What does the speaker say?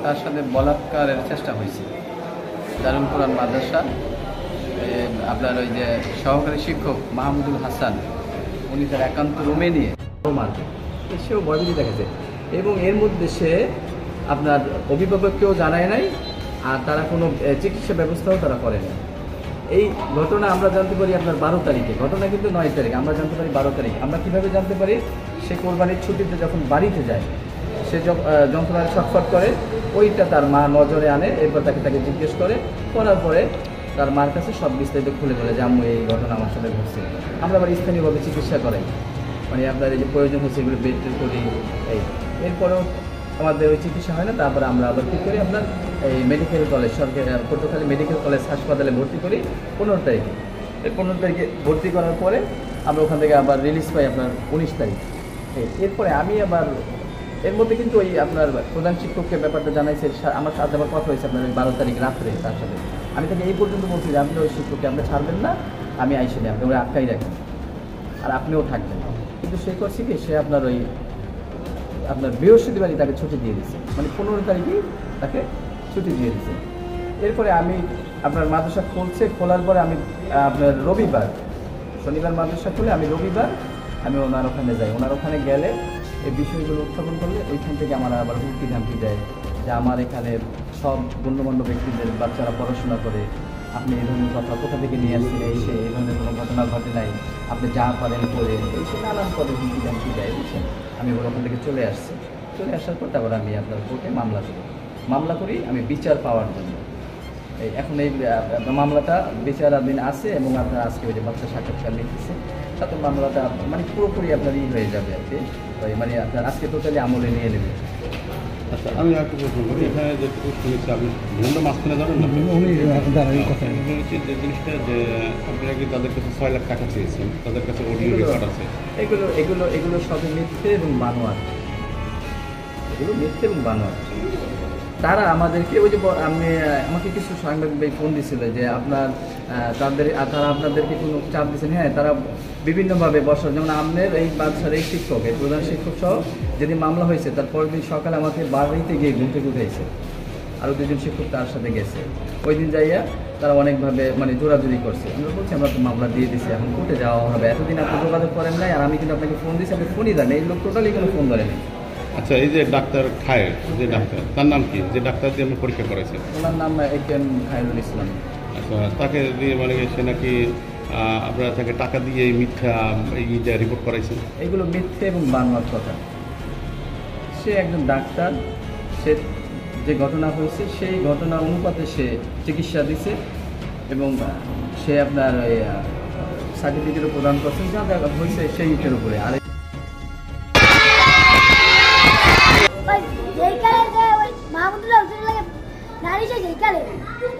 তার সাথে বলাৎকারের চেষ্টা হয়েছে। দারুল কোরআন মাদ্রাসা আপনার ওই যে সহকারী শিক্ষক মাহমুদুল হাসান, উনি তার একান্ত রুমে নিয়ে মারবে, সেও ভয়ভীতি দেখেছে এবং এর মধ্যে সে আপনার অভিভাবককেও জানায় নাই, আর তারা কোনো চিকিৎসা ব্যবস্থাও তারা করে না। এই ঘটনা আমরা জানতে পারি আপনার 12 তারিখে, ঘটনা কিন্তু 9 তারিখ, আমরা জানতে পারি 12 তারিখ। আমরা কীভাবে জানতে পারি? সে কোরবানির ছুটিতে যখন বাড়িতে যায়, সে যন্ত্রণায় ছটফট করে, ওইটা তার মা নজরে আনে, এরপর তাকে জিজ্ঞেস করার পরে তার মার কাছে সব বিস্তারিত খুলে বলে যে আম্মু এই ঘটনা আমার সাথে ঘটছে। আমরা আবার স্থানীয়ভাবে চিকিৎসা করাই, মানে আপনার এই যে প্রয়োজন হচ্ছে এগুলো বেড করি। এরপরেও আমাদের ওই চিকিৎসা হয় না, তারপরে আমরা আবার কী করি, আপনার এই মেডিকেল কলেজ, সরকারি পটুয়াখালী মেডিকেল কলেজ হাসপাতালে ভর্তি করি 15 তারিখে। এই 15 তারিখে ভর্তি করার পরে আমরা ওখান থেকে আবার রিলিজ পাই আপনার 19 তারিখ। এরপরে আমি আবার এর মধ্যে কিন্তু ওই আপনার প্রধান শিক্ষককে ব্যাপারটা জানাইছে, আমার সাথে আবার কথা হয়েছে আপনার ওই 12 তারিখ রাত্রে তার সাথে। আমি তাকে এই পর্যন্ত বলছি যে আপনি ওই শিক্ষককে আপনি ছাড়বেন না, আমি আইসি না, আপনি ওরা আটকাই রাখেন আর আপনিও থাকবেন। কিন্তু সে করছে কি, সে আপনার ওই আপনার বৃহস্পতিবারই তাকে ছুটি দিয়ে দিচ্ছে, মানে 15 তারিখেই তাকে ছুটি দিয়ে দিচ্ছে। এরপরে আমি আপনার মাদ্রাসা খোলার পরে আমি আপনার রবিবার, শনিবার মাদ্রাসা খুলে আমি রবিবার আমি ওনার ওখানে যাই। ওনার ওখানে গেলে এই বিষয়গুলো উত্থাপন করলে ওইখান থেকে আমার আবার হুমকি ধামকি দেয় যে আমার এখানে সব গণ্যমান্য ব্যক্তিদের বাচ্চারা পড়াশোনা করে, আপনি এই ধরনের কথা কোথা থেকে নিয়ে আসছেন, এই ধরনের কোনো ঘটনা ঘটে নাই, আপনি যা পারেন করে, এই সে নানান পদে হুমকি ধামকি দেয়। বুঝছেন, আমি ওখান থেকে চলে আসার পর তারপর আমি আপনার কোর্টে মামলা করি আমি বিচার পাওয়ার জন্য। এখন এই মামলাটা বিচারাধীন আছে এবং আপনার আজকে ওই যে বাচ্চা সাক্ষাৎকার নিতেছে, সাথে মামলাটা মানে পুরোপুরি আপনার হয়ে যাবে আর কি, মানে আপনার আজকে টোটালি আমলে নিয়ে নেবে। আচ্ছা, আমি একটা প্রশ্ন করি, এখানে যেটুকু শুনেছি আপনি বিভিন্ন মাঝখানে যাবেন না, যে জিনিসটা যে আপনি আগে তাদের কাছে 6 লাখ টাকা চেয়েছেন, তাদের কাছে অডিও রেকর্ড আছে, এগুলো সবই মিথ্যে এবং বানোয়াট, তারা আমাদেরকে ওই যে আমাকে কিছু সাংবাদিক ফোন দিছিল যে তারা আপনাদেরকে কোনো চাপ দিচ্ছেন। হ্যাঁ, তারা বিভিন্নভাবে বসার, যেমন আপনার এই বাচ্চার এই শিক্ষক, এই প্রধান শিক্ষক সহ যেদিন মামলা হয়েছে তার পরের দিন সকালে আমাকে বাড়িতে গিয়ে ঘুরতে উঠেছে, আরও 2জন শিক্ষক তার সাথে গেছে। ওই দিন যাইয়া তারা অনেকভাবে মানে জোরাজুরি করছে। আমরা বলছি আমরা তো মামলা দিয়ে দিচ্ছি, এখন কোর্টে যাওয়া হবে, এতদিন আপনি যোগাযোগ করেন নাই, আর আমি কিন্তু আপনাকে ফোন দিচ্ছি, আপনি ফোনই দেন, এই লোক টোটালি কোনো ফোন ধরেনি। আচ্ছা, এই যে ডাক্তার খায়ের যে ডাক্তার, তার নাম কি, যে ডাক্তার দিয়ে আমি পরীক্ষা করেছেন? ওনার নাম একেএম খায়রুল ইসলাম। আচ্ছা, তাকে দিয়ে মানে সে নাকি আপনারা তাকে টাকা দিয়ে এই মিথ্যা এইটা রিপোর্ট করাইছেন? এগুলো মিথ্যে এবং বানোয়াট কথা। সে একজন ডাক্তার, সে যে ঘটনা হয়েছে সেই ঘটনা অনুপাতে সে চিকিৎসা দিছে এবং সে আপনার সার্টিফিকেটও প্রদান করছেন, যা হয়েছে সেইটার উপরে। আর